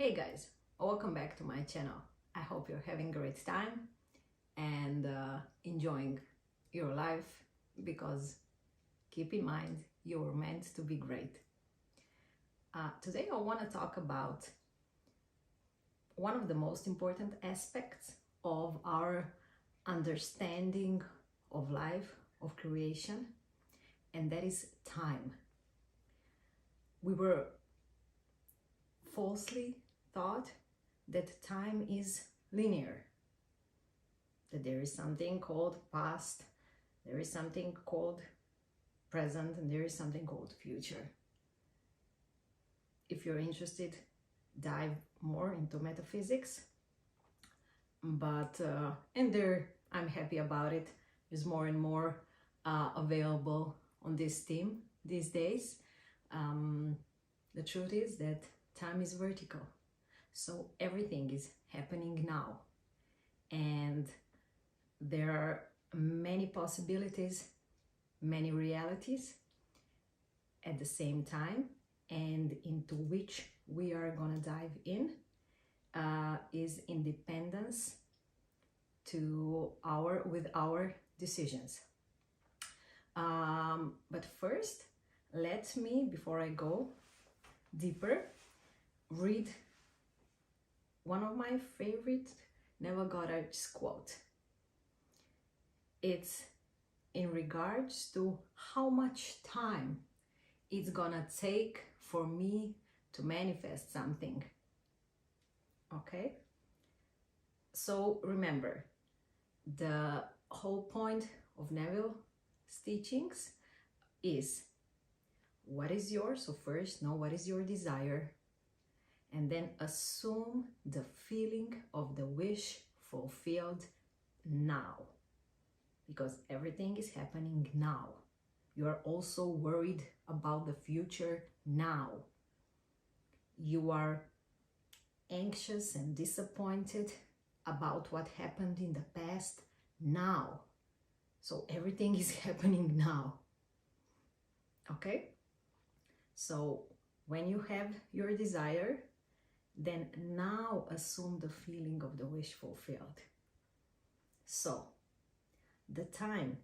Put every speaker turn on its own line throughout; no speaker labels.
Hey guys, welcome back to my channel. I hope you're having a great time and enjoying your life, because keep in mind you're meant to be great. Today I want to talk about one of the most important aspects of our understanding of life, of creation, and that is time. We were falsely thought that time is linear, that there is something called past, there is something called present, and there is something called future. If you're interested, dive more into metaphysics, but I'm happy about it. There's more and more available on this theme these days. The truth is that time is vertical, so everything is happening now, and there are many possibilities, many realities at the same time, and into which we are gonna dive in is independence with our decisions. But first, let me, before I go deeper, read one of my favorite Neville Goddard's quote. It's in regards to how much time it's gonna take for me to manifest something. Okay? So remember, the whole point of Neville's teachings is what is yours. So first know what is your desire, and then assume the feeling of the wish fulfilled now, because everything is happening now. You are also worried about the future now. You are anxious and disappointed about what happened in the past now. So everything is happening now. Okay? So when you have your desire, then now assume the feeling of the wish fulfilled. So the time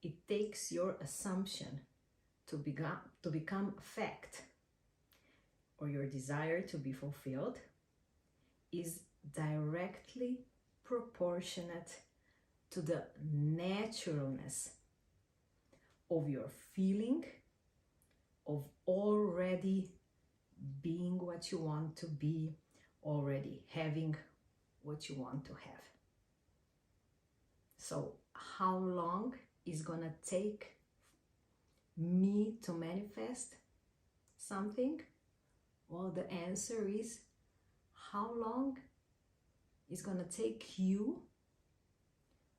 it takes your assumption to become fact, or your desire to be fulfilled, is directly proportionate to the naturalness of your feeling of already being what you want to be, already having what you want to have. So how long is gonna take me to manifest something? Well, the answer is, how long is gonna take you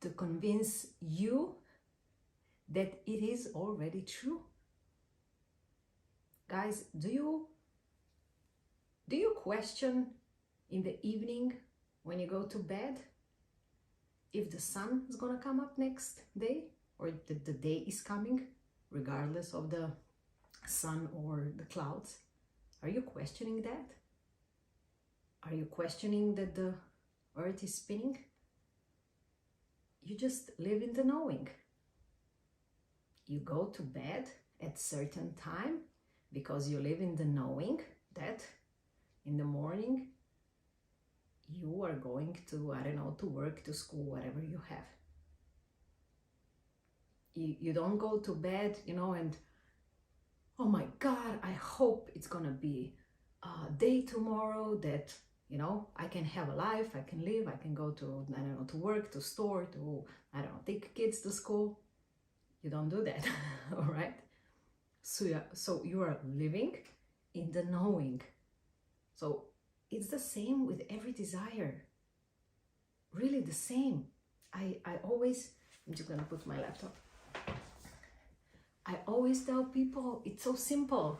to convince you that it is already true? Guys, do you question in the evening when you go to bed if the sun is gonna come up next day, or the day is coming, regardless of the sun or the clouds? Are you questioning that? Are you questioning that the earth is spinning? You just live in the knowing. You go to bed at certain time because you live in the knowing that in the morning you are going to, to work, to school, whatever you have. You don't go to bed, and oh my God, I hope it's gonna be a day tomorrow that, I can have a life, I can live, I can go to, to work, to store, to, take kids to school. You don't do that, all right? So you are living in the knowing. So it's the same with every desire. Really the same. I'm just gonna put my laptop. I always tell people it's so simple.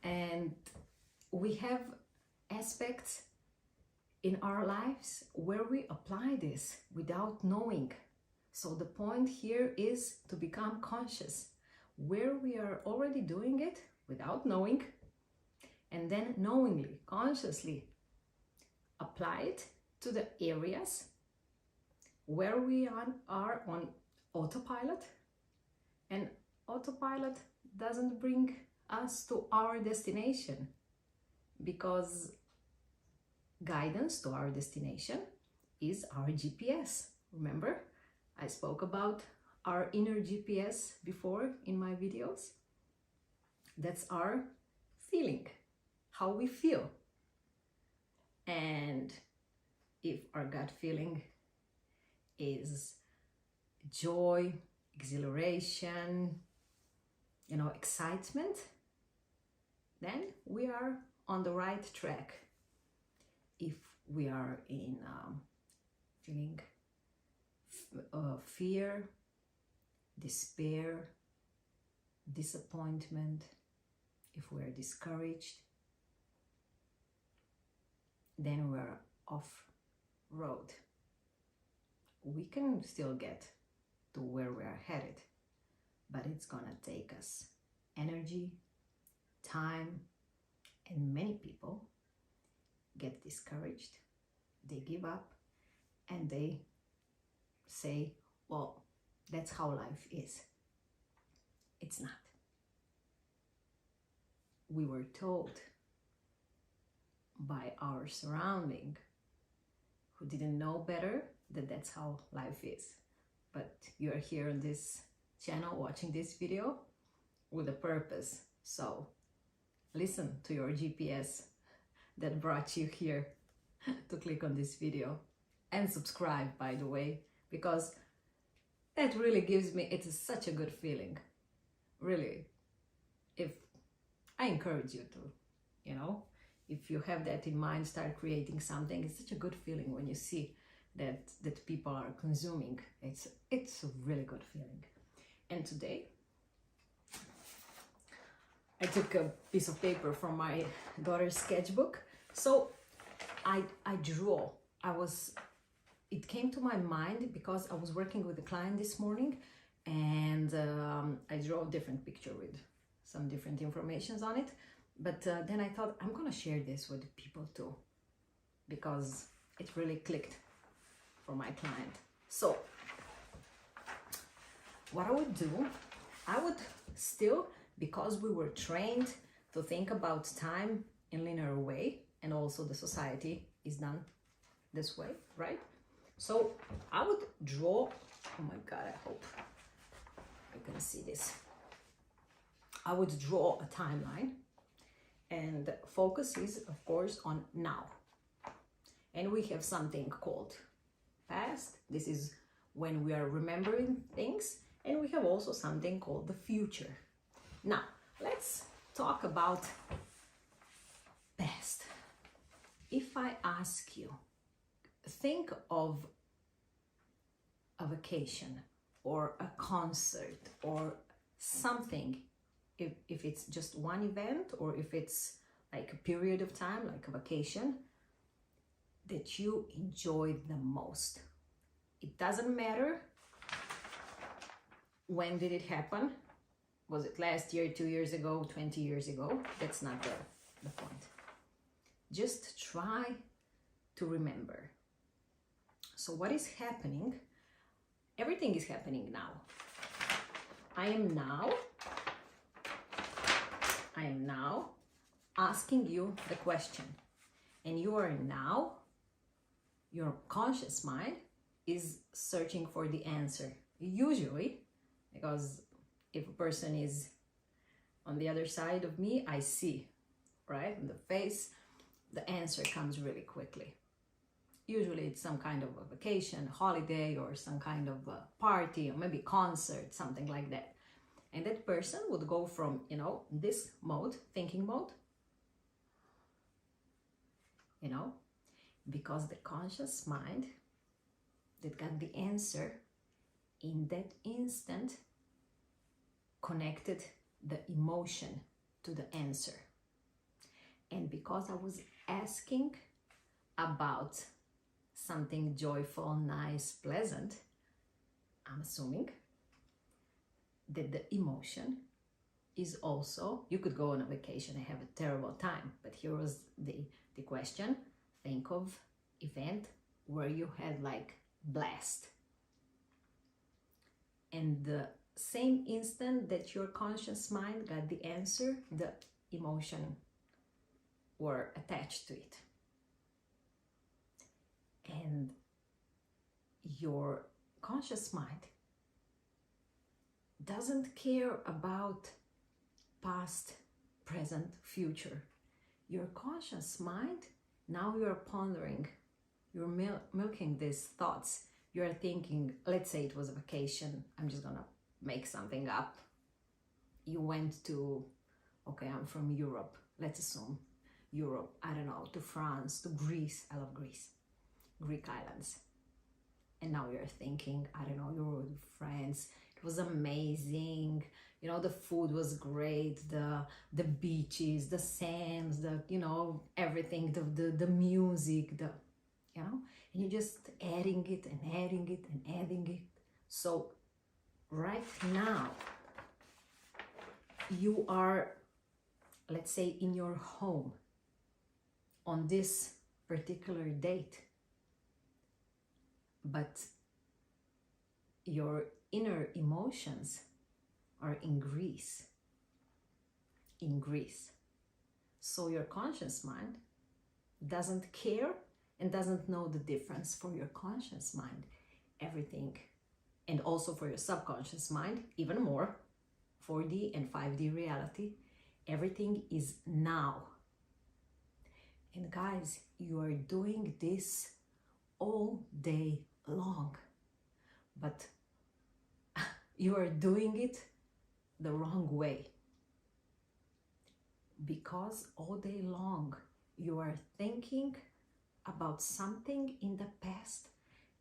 And we have aspects in our lives where we apply this without knowing. So the point here is to become conscious where we are already doing it without knowing, and then knowingly, consciously apply it to the areas where we are on autopilot. And autopilot doesn't bring us to our destination, because guidance to our destination is our GPS. Remember, I spoke about our inner GPS before in my videos. That's our feeling, how we feel. And if our gut feeling is joy, exhilaration, excitement, then we are on the right track. If we are in feeling fear, despair, disappointment, if we're discouraged, then we're off road. We can still get to where we are headed, but it's gonna take us energy, time, and many people get discouraged, they give up, and they say, well, that's how life is. It's not. We were told by our surrounding, who didn't know better, that that's how life is. But you're here on this channel watching this video with a purpose. So listen to your GPS that brought you here to click on this video, and subscribe, by the way, because that really gives me, it's such a good feeling. Really, if I encourage you to, if you have that in mind, start creating something. It's such a good feeling when you see that people are consuming. It's a really good feeling. And today I took a piece of paper from my daughter's sketchbook. So I draw. It came to my mind because I was working with a client this morning, and I drew a different picture with some different informations on it. But then I thought, I'm gonna share this with people too, because it really clicked for my client. So what I would do, I would still, because we were trained to think about time in linear way, and also the society is done this way, right? So I would draw, oh my God, I hope you can see this. I would draw a timeline, and focus is, of course, on now. And we have something called past. This is when we are remembering things. And we have also something called the future. Now, let's talk about past. If I ask you, think of a vacation or a concert or something, if it's just one event, or if it's like a period of time, like a vacation, that you enjoyed the most. It doesn't matter when did it happen. Was it last year, 2 years ago, 20 years ago? That's not the point. Just try to remember. So what is happening? Everything is happening now. I am now asking you the question, and your conscious mind is searching for the answer. Usually, because if a person is on the other side of me, I see, right, in the face, the answer comes really quickly. Usually it's some kind of a vacation, holiday, or some kind of a party, or maybe concert, something like that. And that person would go from, this mode, thinking mode, because the conscious mind that got the answer in that instant connected the emotion to the answer. And because I was asking about something joyful, nice, pleasant, I'm assuming that the emotion is also, you could go on a vacation and have a terrible time, but here was the question. Think of event where you had like blast, and the same instant that your conscious mind got the answer, the emotion were attached to it, and your conscious mind doesn't care about past, present, future. Your conscious mind, now you're pondering, you're milking these thoughts. You're thinking, let's say it was a vacation, I'm just gonna make something up. You went to, okay, I'm from Europe, let's assume Europe, I don't know, to France, to Greece. I love Greece, Greek islands. And now you're thinking, I don't know, you're with friends, it was amazing, you know, the food was great, the beaches, the sands, the, you know, everything, the music, the, you know, and you're just adding it and adding it and adding it. So right now you are, let's say, in your home on this particular date, but your inner emotions are in Greece. So your conscious mind doesn't care and doesn't know the difference. For your conscious mind, everything, and also for your subconscious mind, even more, 4D and 5D reality, everything is now. And guys, you are doing this all day long, but you are doing it the wrong way, because all day long you are thinking about something in the past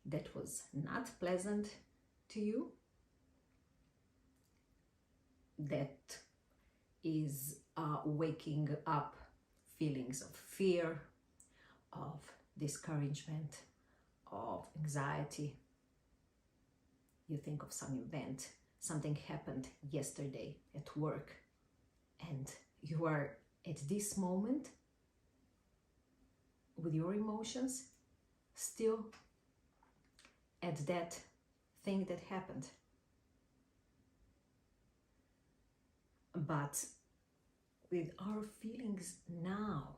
that was not pleasant to you, that is waking up feelings of fear, of discouragement, of anxiety. You think of some event, something happened yesterday at work, and you are at this moment with your emotions still at that thing that happened. But with our feelings now.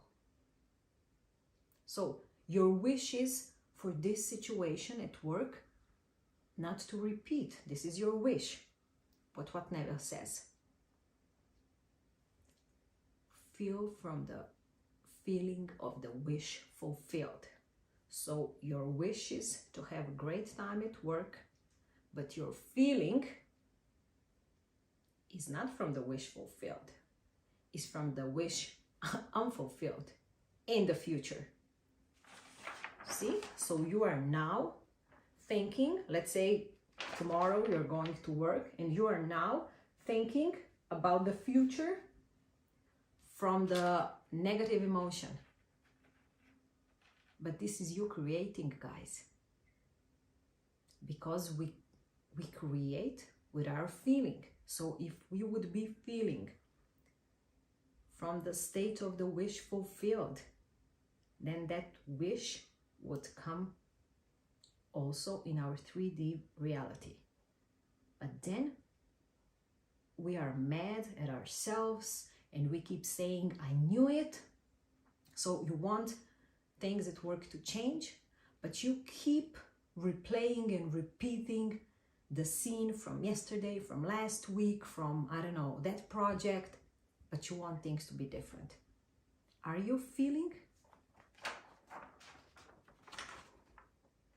So your wish is for this situation at work not to repeat. This is your wish. But what Neville says, feel from the feeling of the wish fulfilled. So your wish is to have a great time at work, but your feeling is not from the wish fulfilled. It's from the wish unfulfilled in the future. See? So you are now thinking, let's say tomorrow you're going to work, and you are now thinking about the future from the negative emotion. But this is you creating, guys. Because we create with our feeling. So if we would be feeling from the state of the wish fulfilled, then that wish would come also in our 3D reality. But then we are mad at ourselves and we keep saying, I knew it. So you want things at work to change, but you keep replaying and repeating the scene from yesterday, from last week, from, I don't know, that project, but you want things to be different. Are you feeling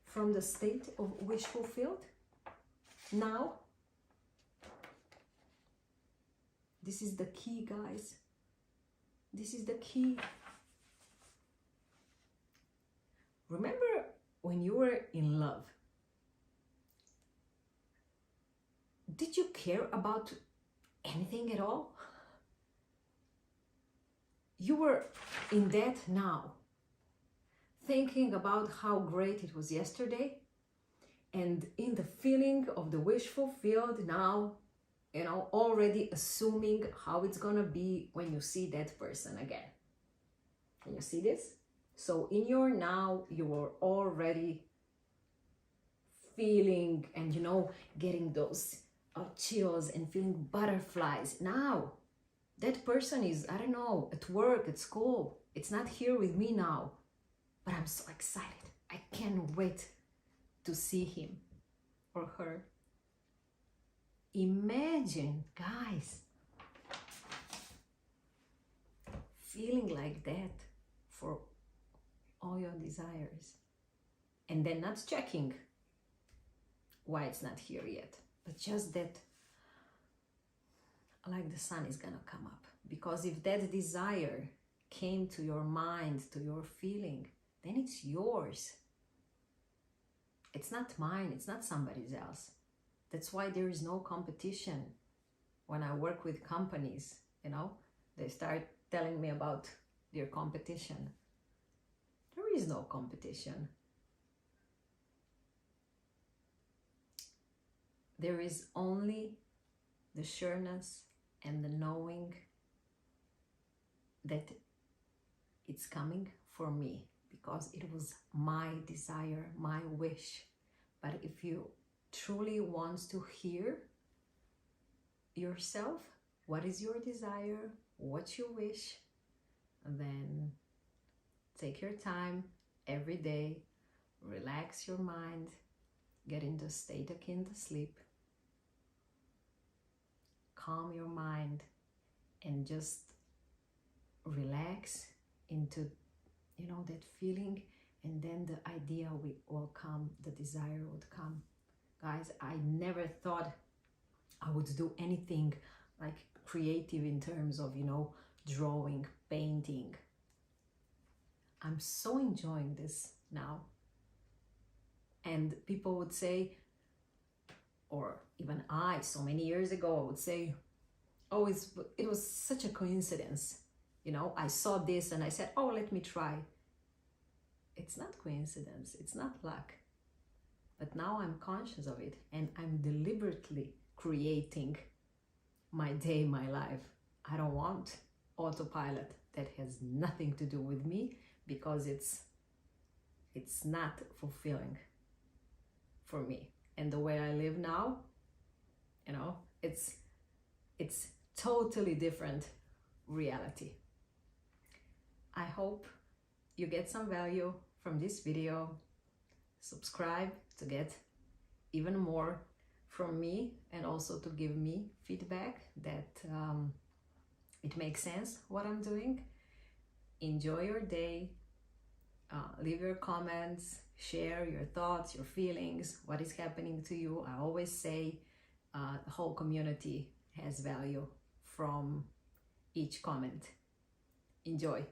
from the state of wish fulfilled now? This is the key, guys. This is the key. Remember when you were in love? Did you care about anything at all? You were in that now, thinking about how great it was yesterday, and in the feeling of the wish fulfilled now, you know, already assuming how it's gonna be when you see that person again. Can you see this? So in your now, you are already feeling and, you know, getting those chills and feeling butterflies. Now, that person is, I don't know, at work, at school. It's not here with me now, but I'm so excited. I can't wait to see him or her. Imagine, guys, feeling like that for all your desires, and then not checking why it's not here yet, but just that, like the sun is gonna come up. Because if that desire came to your mind, to your feeling, then it's yours. It's not mine, it's not somebody else. That's why there is no competition. When I work with companies, you know, they start telling me about their competition. There is no competition. There is only the sureness and the knowing that it's coming for me, because it was my desire, my wish. But if you truly want to hear yourself, what is your desire, what you wish, then take your time every day, relax your mind, get into a state akin to sleep, calm your mind, and just relax into, you know, that feeling, and then the idea will come, the desire would come. Guys, I never thought I would do anything like creative in terms of, you know, drawing, painting. I'm so enjoying this now. And people would say, or even I, so many years ago, I would say, oh, it was such a coincidence. You know, I saw this and I said, oh, let me try. It's not coincidence, it's not luck. But now I'm conscious of it, and I'm deliberately creating my day, my life. I don't want autopilot. That has nothing to do with me, because it's not fulfilling for me. And the way I live now, you know, it's totally different reality. I hope you get some value from this video. Subscribe to get even more from me, and also to give me feedback that it makes sense what I'm doing. Enjoy your day. Leave your comments, share your thoughts, your feelings, what is happening to you. I always say the whole community has value from each comment. Enjoy.